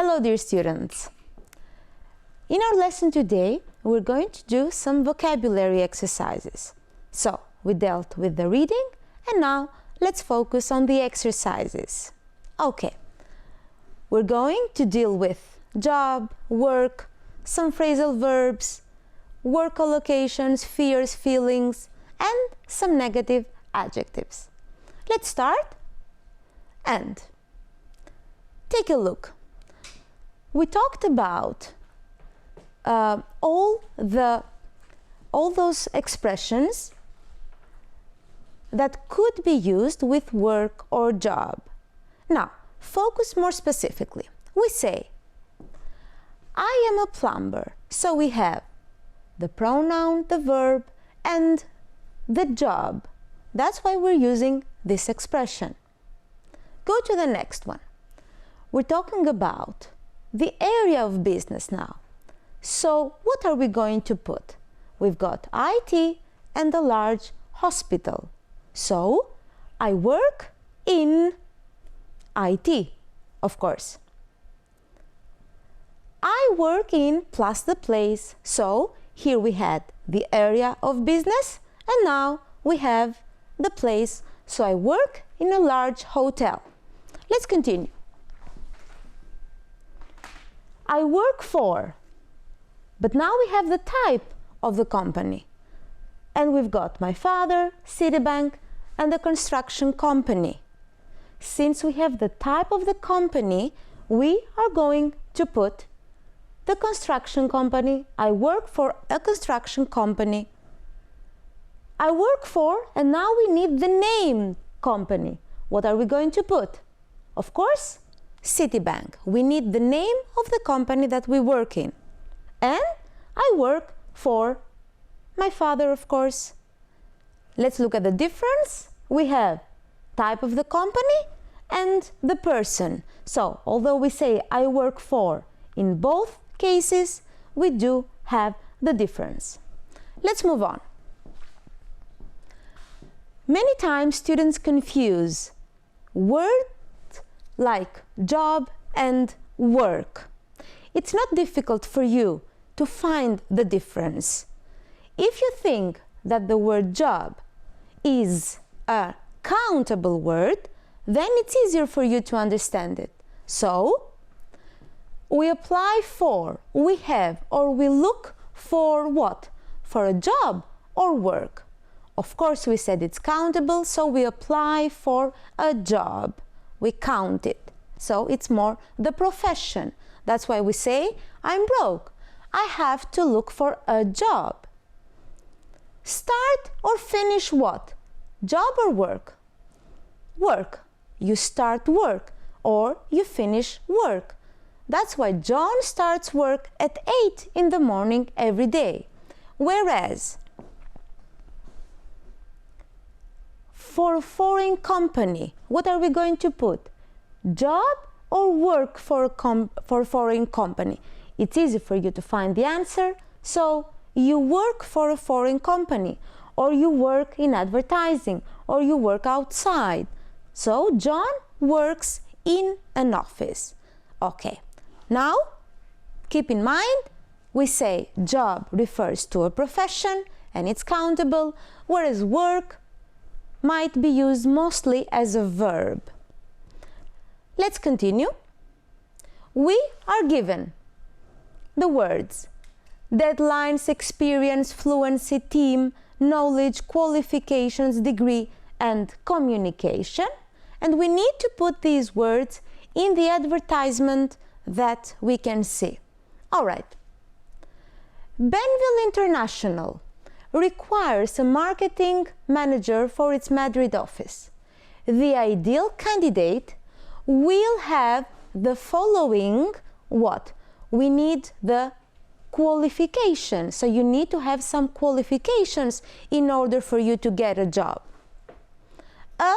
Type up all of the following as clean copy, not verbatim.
Hello dear students! In our lesson today, we're going to do some vocabulary exercises. So, we dealt with the reading and now let's focus on the exercises. Okay, we're going to deal with job, work, some phrasal verbs, work collocations, fears, feelings, and some negative adjectives. Let's start and take a look. We talked about all those expressions that could be used with work or job. Now, focus more specifically. We say, I am a plumber. So we have the pronoun, the verb, and the job. That's why we're using this expression. Go to the next one. We're talking about the area of business now. So what are we going to put? We've got IT and a large hospital. So I work in IT, of course. I work in plus the place. So here we had the area of business and now we have the place. So I work in a large hotel. Let's continue. I work for, but now we have the type of the company. And we've got my father, Citibank, and the construction company. Since we have the type of the company, we are going to put the construction company. I work for a construction company. I work for, and now we need the name company. What are we going to put? Of course, Citibank. We need the name of the company that we work in. And I work for my father, of course. Let's look at the difference. We have type of the company and the person. So, although we say I work for, in both cases, we do have the difference. Let's move on. Many times students confuse words like job and work. It's not difficult for you to find the difference. If you think that the word job is a countable word, then it's easier for you to understand it. So, we apply for, we have, or we look for what? For a job or work. Of course, we said it's countable, so we apply for a job. We count it. So it's more the profession. That's why we say, I'm broke. I have to look for a job. Start or finish what? Job or work? Work. You start work or you finish work. That's why John starts work at 8 in the morning every day. Whereas, for a foreign company, what are we going to put? Job or work for a foreign company? It's easy for you to find the answer. So you work for a foreign company, or you work in advertising, or you work outside. So John works in an office. Okay, now keep in mind, we say job refers to a profession and it's countable, whereas work might be used mostly as a verb. Let's continue. We are given the words deadlines, experience, fluency, team, knowledge, qualifications, degree, and communication. And we need to put these words in the advertisement that we can see. All right. Benville International requires a marketing manager for its Madrid office. The ideal candidate will have the following what? We need the qualifications. So you need to have some qualifications in order for you to get a job. A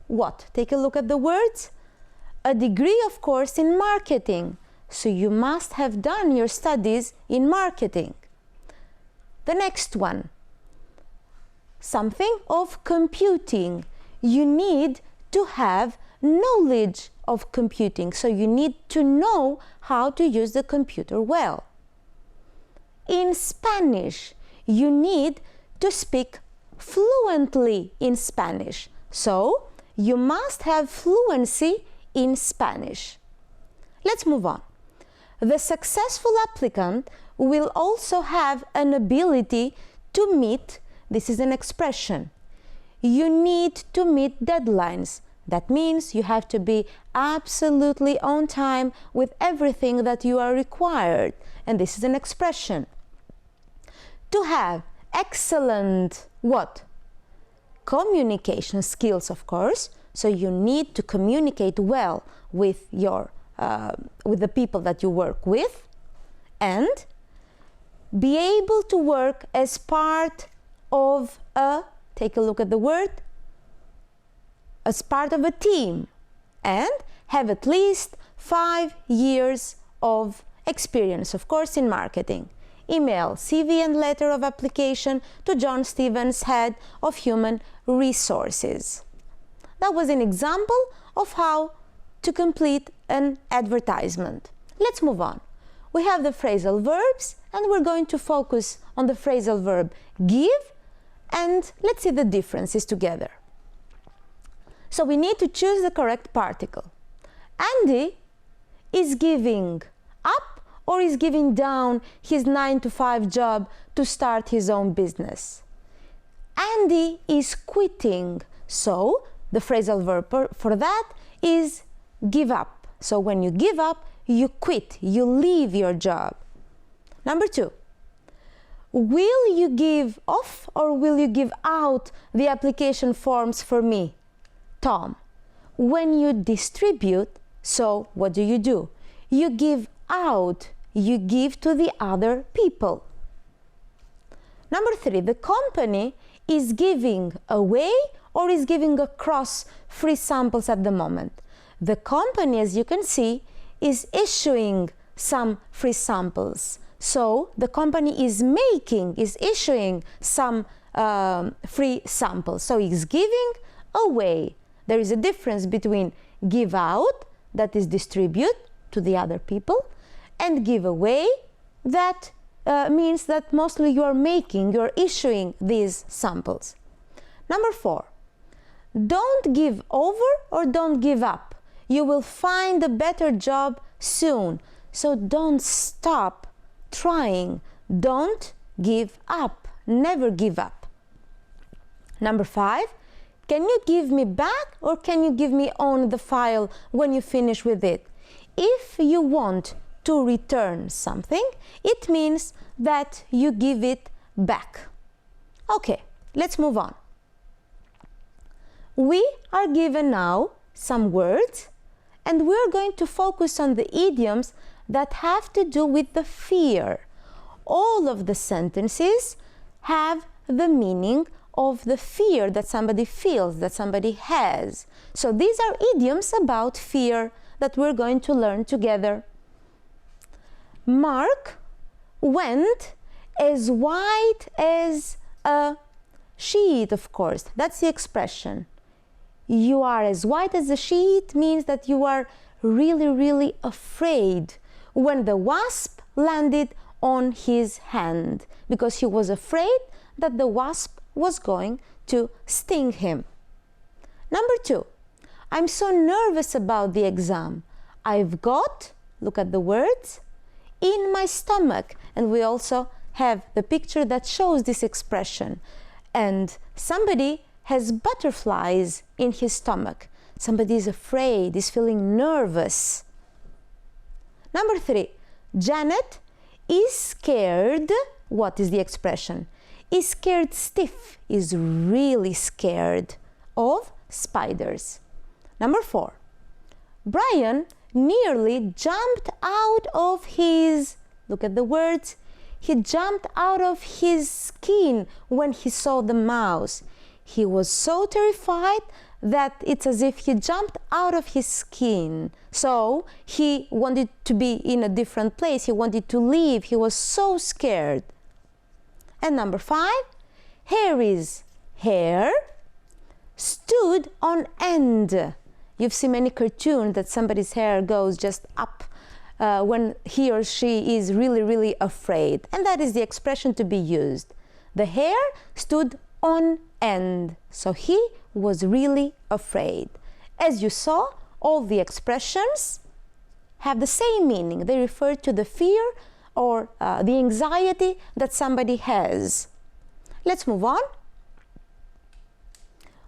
what? Take a look at the words. A degree, of course, in marketing. So you must have done your studies in marketing. The next one, something of computing. You need to have knowledge of computing, so you need to know how to use the computer well. In Spanish, you need to speak fluently in Spanish, so you must have fluency in Spanish. Let's move on. The successful applicant will also have an ability to meet, this is an expression, you need to meet deadlines. That means you have to be absolutely on time with everything that you are required, and this is an expression. To have excellent what? Communication skills, of course, so you need to communicate well with the people that you work with, and be able to work as part of a, take a look at the word, as part of a team, and have at least 5 years of experience, of course, in marketing. Email CV and letter of application to John Stevens, Head of Human Resources. That was an example of how to complete an advertisement. Let's move on. We have the phrasal verbs, and we're going to focus on the phrasal verb give, and let's see the differences together. So we need to choose the correct particle. Andy is giving up or is giving down his 9-to-5 job to start his own business. Andy is quitting, so the phrasal verb for that is give up. So when you give up, you quit, you leave your job. Number 2, will you give off or will you give out the application forms for me? Tom, when you distribute, so what do? You give out, you give to the other people. Number 3, the company is giving away or is giving across free samples at the moment. The company, as you can see, is issuing some free samples. So the company is issuing some free samples. So it's giving away. There is a difference between give out, that is distribute to the other people, and give away, that means that mostly you're issuing these samples. Number 4, don't give over or don't give up. You will find a better job soon. So don't stop trying. Don't give up. Never give up. Number 5, can you give me back or can you give me on the file when you finish with it? If you want to return something, it means that you give it back. Okay, let's move on. We are given now some words, and we're going to focus on the idioms that have to do with the fear. All of the sentences have the meaning of the fear that somebody feels, that somebody has. So these are idioms about fear that we're going to learn together. Mark went as white as a sheet, of course. That's the expression. You are as white as a sheet means that you are really, really afraid when the wasp landed on his hand, because he was afraid that the wasp was going to sting him. Number 2, I'm so nervous about the exam. I've got, look at the words, in my stomach. And we also have the picture that shows this expression. And somebody has butterflies in his stomach. Somebody is afraid, is feeling nervous. Number 3, Janet is scared. What is the expression? Is scared stiff, is really scared of spiders. Number 4, Brian nearly jumped out of his, look at the words, he jumped out of his skin when he saw the mouse. He was so terrified that it's as if he jumped out of his skin. So he wanted to be in a different place. He wanted to leave. He was so scared. And number 5, Harry's hair stood on end. You've seen many cartoons that somebody's hair goes just up when he or she is really, really afraid. And that is the expression to be used. The hair stood on end, so he was really afraid. As you saw, all the expressions have the same meaning. They refer to the fear or the anxiety that somebody has. Let's move on.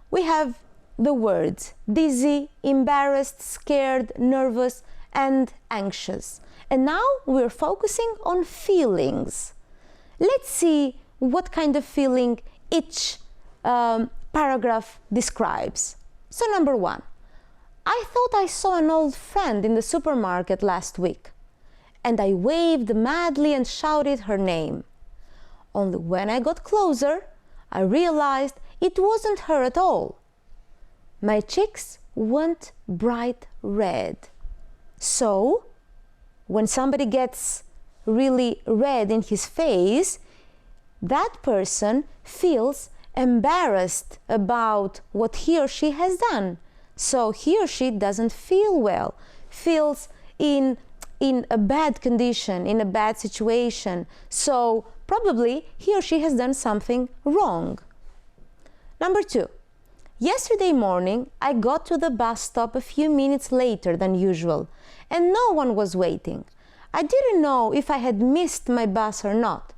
We have the words dizzy, embarrassed, scared, nervous, and anxious. And now we're focusing on feelings. Let's see what kind of feeling each paragraph describes. So number 1, I thought I saw an old friend in the supermarket last week, and I waved madly and shouted her name. Only when I got closer, I realized it wasn't her at all. My cheeks went bright red. So, when somebody gets really red in his face, that person feels embarrassed about what he or she has done. So he or she doesn't feel well, feels in a bad condition, in a bad situation. So probably he or she has done something wrong. Number 2, yesterday morning I got to the bus stop a few minutes later than usual, and no one was waiting. I didn't know if I had missed my bus or not.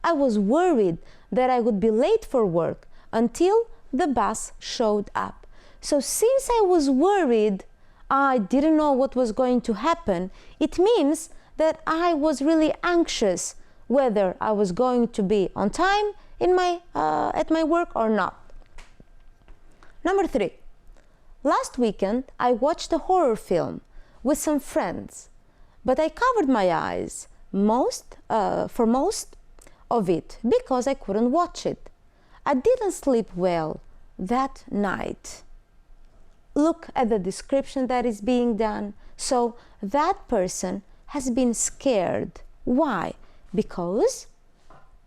I was worried that I would be late for work until the bus showed up. So since I was worried, I didn't know what was going to happen, it means that I was really anxious whether I was going to be on time at my work or not. Number 3, last weekend I watched a horror film with some friends, but I covered my eyes for most of it because I couldn't watch it. I didn't sleep well that night. Look at the description that is being done. So that person has been scared. Why? Because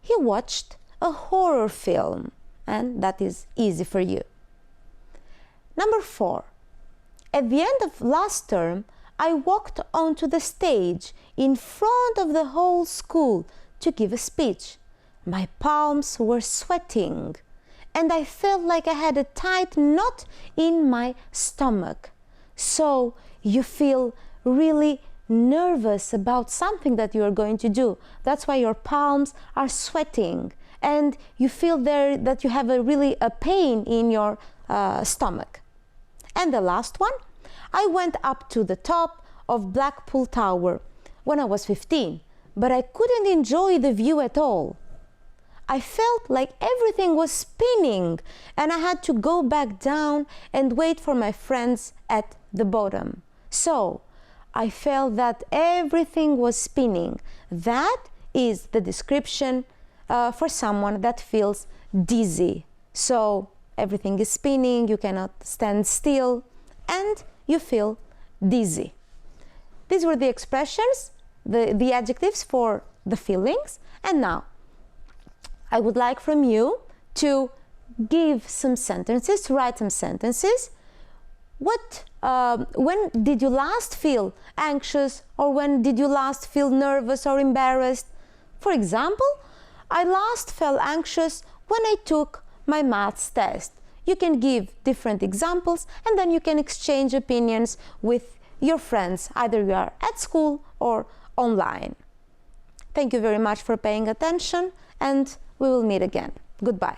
he watched a horror film, and that is easy for you. Number 4, at the end of last term, I walked onto the stage in front of the whole school to give a speech. My palms were sweating, and I felt like I had a tight knot in my stomach. So you feel really nervous about something that you are going to do. That's why your palms are sweating, and you feel there that you have a pain in your stomach. And the last one, I went up to the top of Blackpool Tower when I was 15, but I couldn't enjoy the view at all. I felt like everything was spinning, and I had to go back down and wait for my friends at the bottom. So I felt that everything was spinning. That is the description for someone that feels dizzy. So everything is spinning, you cannot stand still, and you feel dizzy. These were the expressions, the adjectives for the feelings. And now I would like from you to give some sentences, to write some sentences. When did you last feel anxious, or when did you last feel nervous or embarrassed? For example, I last felt anxious when I took my maths test. You can give different examples, and then you can exchange opinions with your friends, either you are at school or online. Thank you very much for paying attention, and we will meet again. Goodbye.